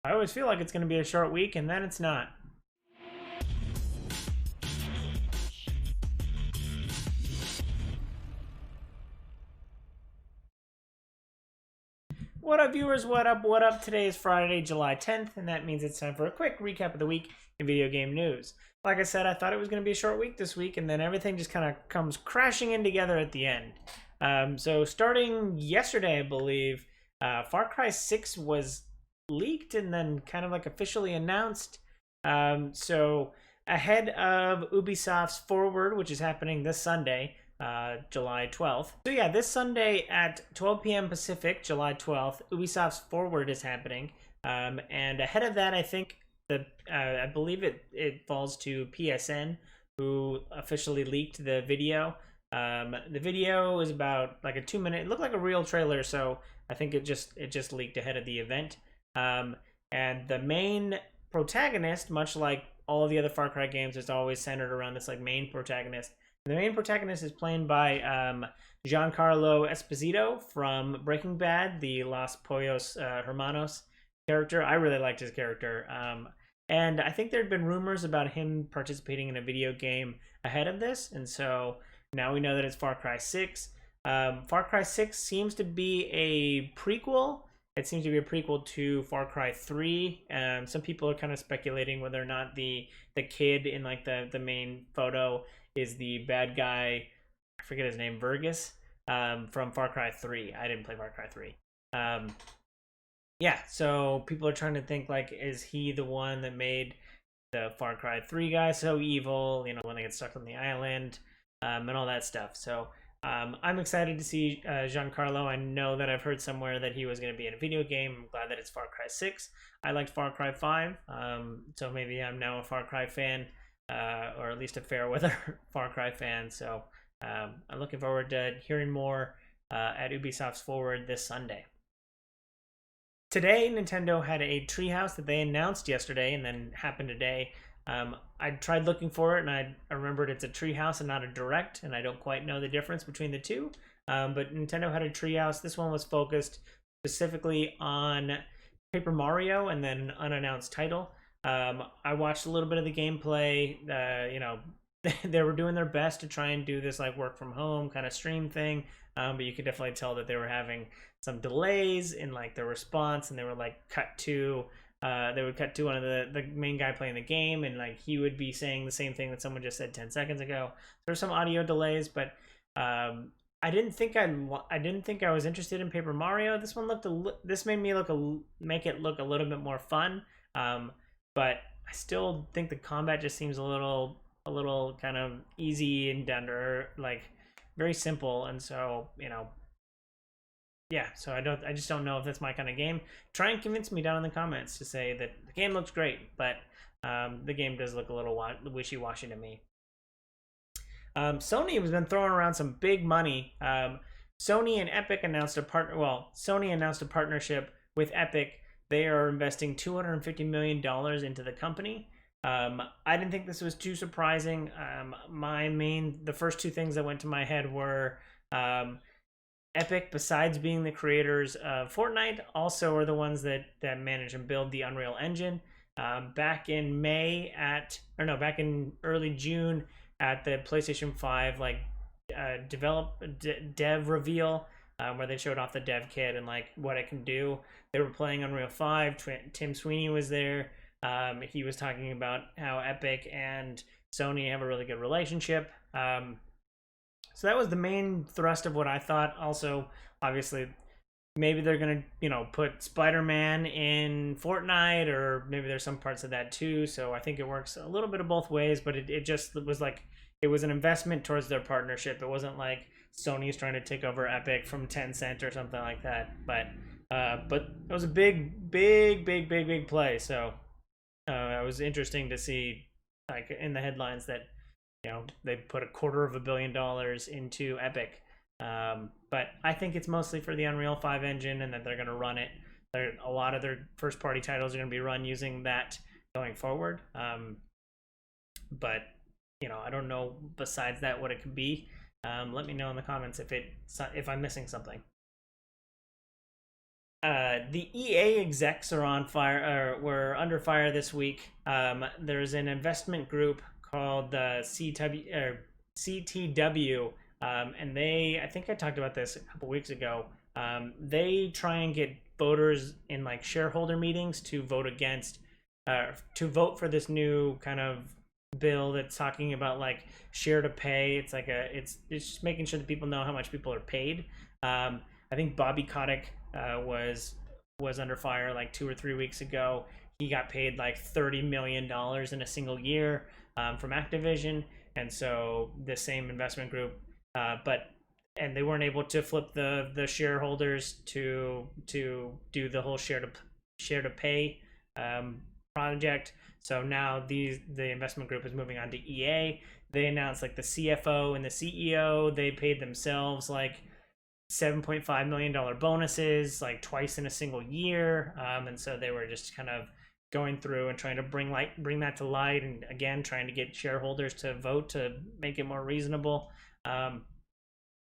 I always feel like it's going to be a short week, and then it's not. What up, viewers? What up? What up? Today is Friday, July 10th, and that means it's time for a quick recap of the week in video game news. Like I said, I thought it was going to be a short week this week, and then everything just kind of comes crashing in together at the end. So starting yesterday, I believe, Far Cry 6 was leaked and then kind of like officially announced. So ahead of Ubisoft's Forward, which is happening this Sunday, July 12th. So yeah, this Sunday at 12 p.m. Pacific, July 12th, Ubisoft's Forward is happening. And ahead of that, I think I believe it falls to PSN, who officially leaked the video. The video is about like a 2-minute. It looked like a real trailer, so I think it just leaked ahead of the event. And the main protagonist, much like all of the other Far Cry games, is always centered around this like main protagonist. The main protagonist is played by Giancarlo Esposito from Breaking Bad, the Los Pollos Hermanos character. I really liked his character. And I think there had been rumors about him participating in a video game ahead of this. And so now we know that it's Far Cry 6. Far Cry 6 seems to be a prequel. It seems to be a prequel to Far Cry 3. Some people are kind of speculating whether or not the kid in like the main photo is the bad guy. I forget his name, Vergus, from Far Cry 3. I didn't play Far Cry 3. Yeah, so people are trying to think like, is he the one that made the Far Cry 3 guy so evil? You know, when they get stuck on the island, and all that stuff. So I'm excited to see Giancarlo. I know that I've heard somewhere that he was going to be in a video game. I'm glad that it's Far Cry 6. I liked Far Cry 5, so maybe I'm now a Far Cry fan, or at least a fair weather Far Cry fan. So I'm looking forward to hearing more at Ubisoft's Forward this Sunday. Today, Nintendo had a Treehouse that they announced yesterday and then happened today. I tried looking for it, and I remembered it's a Treehouse and not a Direct, and I don't quite know the difference between the two. But Nintendo had a Treehouse. This one was focused specifically on Paper Mario and then an unannounced title. I watched a little bit of the gameplay. You know, they were doing their best to try and do this like work from home kind of stream thing, but you could definitely tell that they were having some delays in like their response, and they were like they would cut to one of the main guy playing the game, and like he would be saying the same thing that someone just said 10 seconds ago. There's some audio delays, but I didn't think I was interested in Paper Mario. This one this made me make it look a little bit more fun, but I still think the combat just seems a little kind of easy and down to earth, like very simple. And so, you know, yeah, so I just don't know if that's my kind of game. Try and convince me down in the comments to say that the game looks great, but the game does look a little wishy-washy to me. Sony has been throwing around some big money. Sony and Epic announced a Sony announced a partnership with Epic. They are investing $250 million into the company. I didn't think this was too surprising. The first two things that went to my head were Epic, besides being the creators of Fortnite, also are the ones that manage and build the Unreal Engine. Back in early June at the PlayStation 5 dev reveal, where they showed off the dev kit and like what it can do. They were playing Unreal 5. Tim Sweeney was there. He was talking about how Epic and Sony have a really good relationship. So that was the main thrust of what I thought. Also, obviously, maybe they're gonna, put Spider-Man in Fortnite, or maybe there's some parts of that too. So I think it works a little bit of both ways, but it just was like, it was an investment towards their partnership. It wasn't like Sony's trying to take over Epic from Tencent or something like that. But it was a big play. So it was interesting to see, like in the headlines, that they put $250 million into Epic. But I think it's mostly for the Unreal 5 engine, and that they're going to run it. A lot of their first party titles are going to be run using that going forward. But I don't know besides that what it could be. Let me know in the comments if I'm missing something. The EA execs are on fire, or were under fire this week. There's an investment group called CTW, and I think I talked about this a couple weeks ago. They try and get voters in like shareholder meetings to vote for this new kind of bill that's talking about like share to pay. It's just making sure that people know how much people are paid. I think Bobby Kotick was under fire like 2 or 3 weeks ago. He got paid like $30 million in a single year from Activision, and so the same investment group, and they weren't able to flip the shareholders to do the whole share to pay project. So now the investment group is moving on to EA. They announced like the CFO and the CEO, they paid themselves like $7.5 million bonuses like twice in a single year, and so they were just kind of going through and trying to bring that to light, and again trying to get shareholders to vote to make it more reasonable. A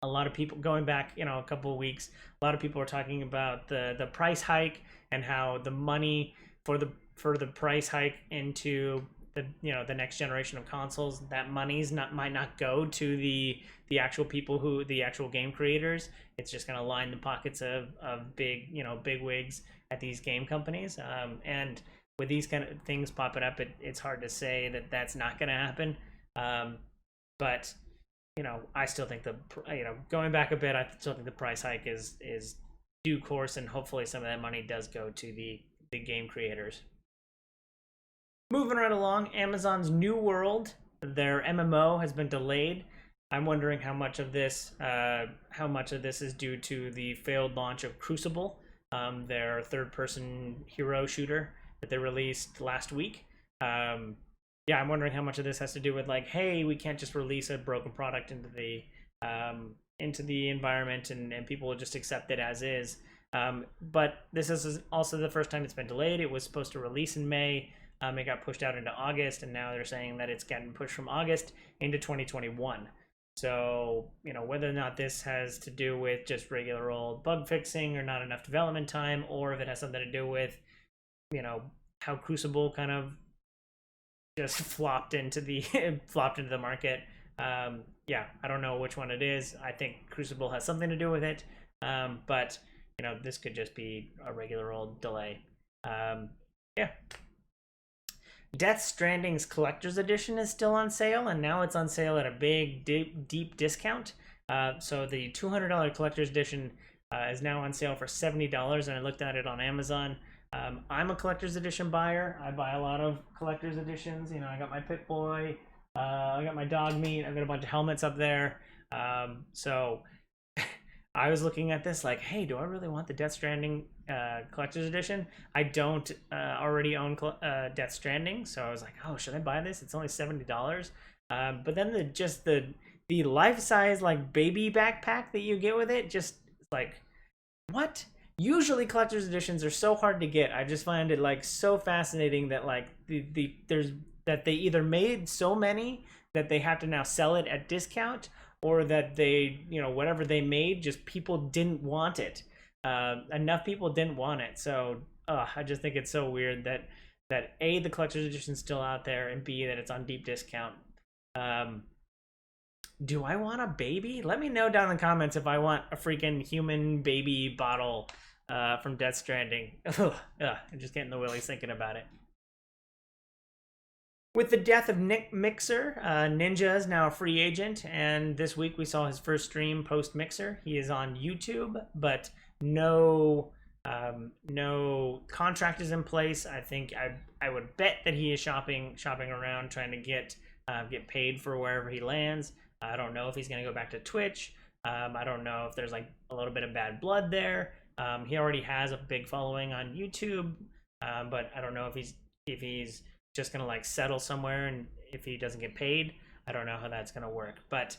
lot of people, going back a couple of weeks, a lot of people were talking about the price hike and how the money for the price hike into the next generation of consoles, that might not go to the actual people, the actual game creators. It's just going to line the pockets of big wigs at these game companies, and with these kind of things popping up, it's hard to say that that's not going to happen. But I still think going back a bit, I still think the price hike is due course, and hopefully some of that money does go to the game creators. Moving right along, Amazon's New World, their MMO, has been delayed. I'm wondering how much of this is due to the failed launch of Crucible, their third-person hero shooter that they released last week. I'm wondering how much of this has to do with like, hey, we can't just release a broken product into the environment and people will just accept it as is. But this is also the first time it's been delayed. It was supposed to release in May. It got pushed out into August, and now they're saying that it's getting pushed from August into 2021. So, whether or not this has to do with just regular old bug fixing or not enough development time, or if it has something to do with, how Crucible kind of just flopped into the market. I don't know which one it is. I think Crucible has something to do with it, but this could just be a regular old delay. Death Stranding's Collector's Edition is still on sale, and now it's on sale at a big, deep discount. So the $200 Collector's Edition is now on sale for $70, and I looked at it on Amazon. I'm a Collector's Edition buyer. I buy a lot of Collector's Editions. I got my Pip-Boy, I got my dog meat, I've got a bunch of helmets up there. So I was looking at this like, hey, do I really want the Death Stranding Collector's Edition? I don't already own Death Stranding, so I was like, oh, should I buy this? It's only $70. But then the life-size like baby backpack that you get with it, just like, what? Usually collector's editions are so hard to get. I just find it like so fascinating that like that they either made so many that they have to now sell it at discount, or that they, whatever they made, just people didn't want it. Enough people didn't want it. So I just think it's so weird that A, the collector's edition is still out there, and B, that it's on deep discount. Do I want a baby? Let me know down in the comments if I want a freaking human baby bottle from Death Stranding. I'm just getting the willies thinking about it. With the death of Nick Mixer, Ninja is now a free agent, and this week we saw his first stream post-Mixer. He is on YouTube, but no contract is in place. I think I would bet that he is shopping around, trying to get paid for wherever he lands. I don't know if he's going to go back to Twitch. I don't know if there's like a little bit of bad blood there. He already has a big following on YouTube, but I don't know if he's just gonna like settle somewhere, and if he doesn't get paid, I don't know how that's gonna work. But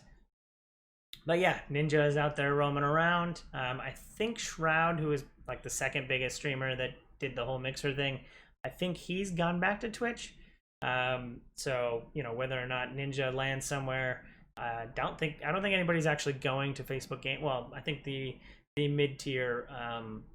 yeah, Ninja is out there roaming around. I think Shroud, who is like the second biggest streamer that did the whole Mixer thing, I think he's gone back to Twitch. So whether or not Ninja lands somewhere, I don't think anybody's actually going to Facebook game. Well, I think the the mid-tier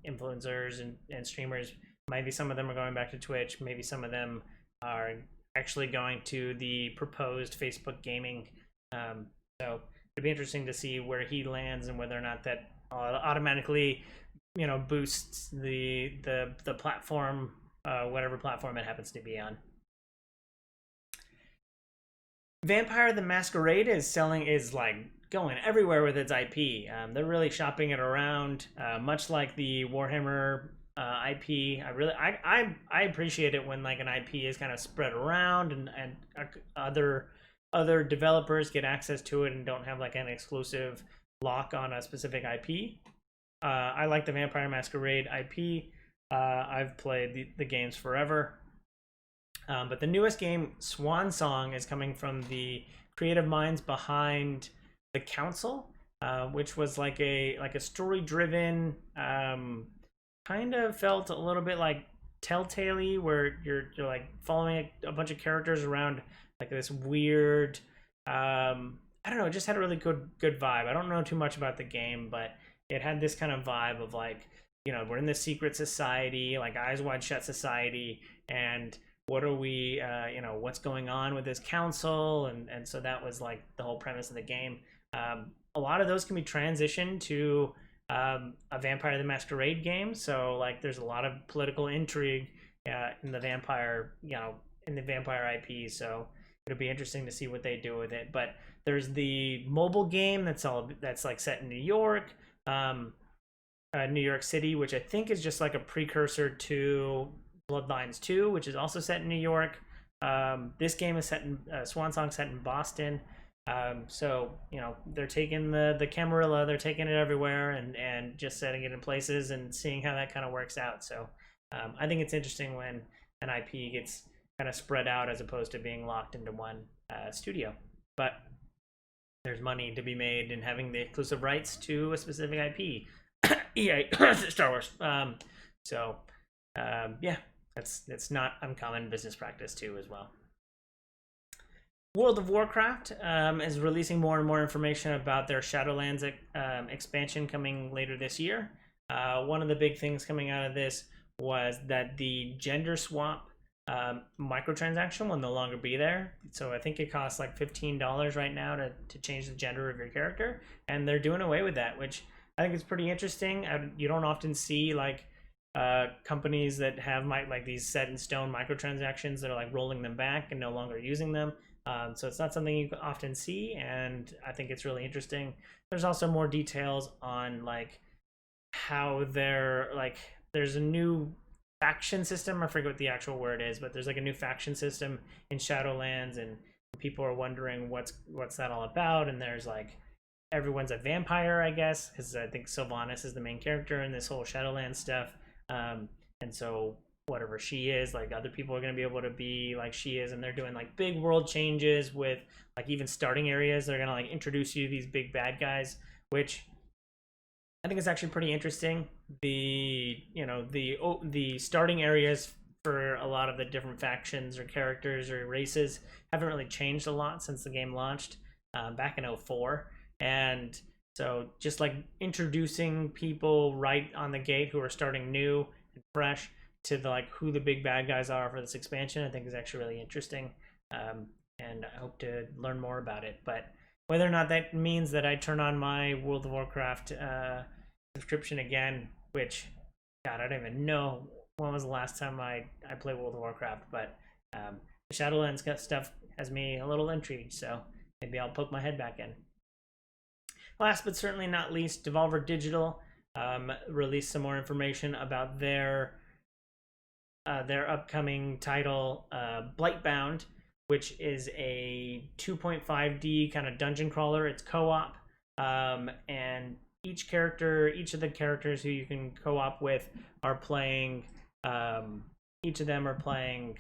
influencers and streamers. Maybe some of them are going back to Twitch. Maybe some of them are actually going to the proposed Facebook gaming. So it'd be interesting to see where he lands and whether or not that automatically, boosts the platform, whatever platform it happens to be on. Vampire the Masquerade is like going everywhere with its IP. They're really shopping it around, much like the Warhammer IP. I appreciate it when like an IP is kind of spread around and other developers get access to it and don't have like an exclusive lock on a specific IP. I like the Vampire Masquerade IP. I've played the games forever. But the newest game, Swan Song, is coming from the creative minds behind The Council, which was like a story-driven, kind of felt a little bit like Telltale-y, where you're like following a bunch of characters around like this weird, I don't know, it just had a really good vibe. I don't know too much about the game, but it had this kind of vibe of like, we're in this secret society, like Eyes Wide Shut society, and what are we, what's going on with this council? And so that was like the whole premise of the game. A lot of those can be transitioned to a Vampire the Masquerade game. So like there's a lot of political intrigue in the Vampire, in the Vampire IP. So it'll be interesting to see what they do with it. But there's the mobile game that's like set in New York, New York City, which I think is just like a precursor to Bloodlines 2, which is also set in New York. This game is set in Swan Song set in Boston. So they're taking the Camarilla, they're taking it everywhere and just setting it in places and seeing how that kind of works out. So I think it's interesting when an IP gets kind of spread out as opposed to being locked into one studio. But there's money to be made in having the exclusive rights to a specific IP. EA, Star Wars. Yeah. That's not uncommon business practice too as well. World of Warcraft is releasing more and more information about their Shadowlands expansion coming later this year. One of the big things coming out of this was that the gender swap microtransaction will no longer be there. So I think it costs like $15 right now to change the gender of your character, and they're doing away with that, which I think is pretty interesting. You don't often see like companies that have like these set in stone microtransactions that are like rolling them back and no longer using them. So it's not something you often see, and I think it's really interesting. There's also more details on like how there's a new faction system. I forget what the actual word is, but there's like a new faction system in Shadowlands, and people are wondering what's that all about. And there's like everyone's a vampire, I guess, because I think Sylvanas is the main character in this whole Shadowlands stuff. And so whatever she is, like other people are going to be able to be like she is, and they're doing like big world changes with like even starting areas. They're going to like introduce you to these big bad guys, which I think is actually pretty interesting. The starting areas for a lot of the different factions or characters or races haven't really changed a lot since the game launched back in 2004. And so just like introducing people right on the gate who are starting new and fresh to the like who the big bad guys are for this expansion, I think is actually really interesting. And I hope to learn more about it. But whether or not that means that I turn on my World of Warcraft subscription again, which, God, I don't even know when was the last time I played World of Warcraft, but the Shadowlands stuff has me a little intrigued, so maybe I'll poke my head back in. Last but certainly not least, Devolver Digital released some more information about their upcoming title, Blightbound, which is a 2.5D kind of dungeon crawler. It's co-op, and each of the characters who you can co-op with are playing. Each of them are playing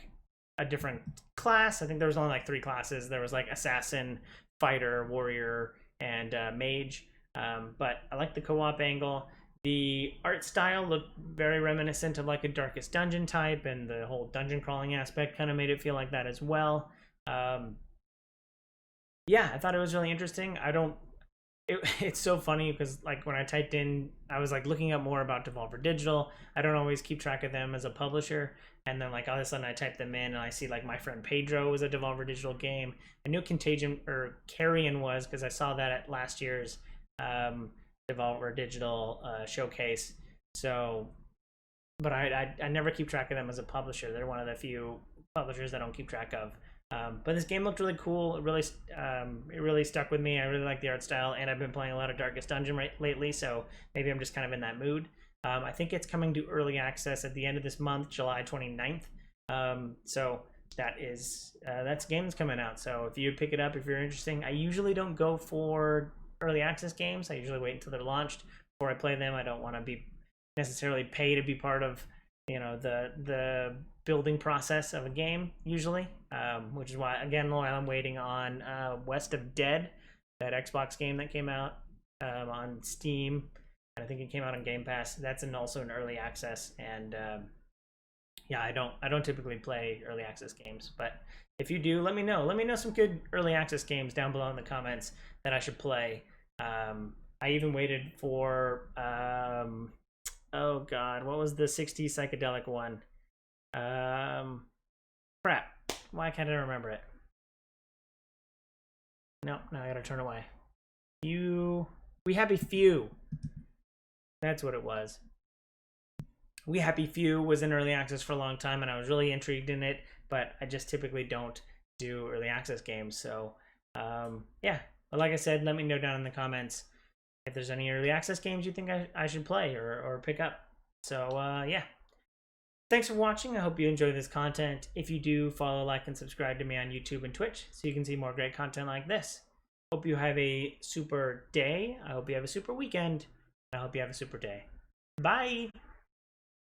a different class. I think there was only like 3 classes. There was like assassin, fighter, warrior, and mage. But I like the co-op angle. The art style looked very reminiscent of like a Darkest Dungeon type, and the whole dungeon crawling aspect kind of made it feel like that as well. Yeah, I thought it was really interesting. it's so funny because like when I typed in, I was like looking up more about Devolver Digital. I don't always keep track of them as a publisher, and then like all of a sudden I type them in and I see like My Friend Pedro was a Devolver Digital game. I knew Contagion or Carrion was because I saw that at last year's Devolver Digital showcase. So, but I never keep track of them as a publisher. They're one of the few publishers I don't keep track of. But this game looked really cool. It really stuck with me. I really like the art style, and I've been playing a lot of Darkest Dungeon lately, so maybe I'm just kind of in that mood. I think it's coming to early access at the end of this month, July 29th. So that's games coming out. So if you pick it up, if you're interested, I usually don't go for early access games. I usually wait until they're launched before I play them. I don't want to be necessarily pay to be part of the building process of a game usually, which is why again while I'm waiting on West of Dead, that Xbox game that came out on Steam, and I think it came out on Game Pass. That's also an early access, and yeah, I don't typically play early access games, but if you do, let me know some good early access games down below in the comments that I should play. I even waited for oh god, what was the 60s psychedelic one? Crap. Why can't I remember it? No, now I gotta turn away. We Happy Few. That's what it was. We Happy Few was in early access for a long time, and I was really intrigued in it, but I just typically don't do early access games. So, yeah. But like I said, let me know down in the comments if there's any early access games you think I should play or pick up. So, yeah. Thanks for watching. I hope you enjoy this content. If you do, follow, like, and subscribe to me on YouTube and Twitch so you can see more great content like this. Hope you have a super day. I hope you have a super weekend. I hope you have a super day. Bye!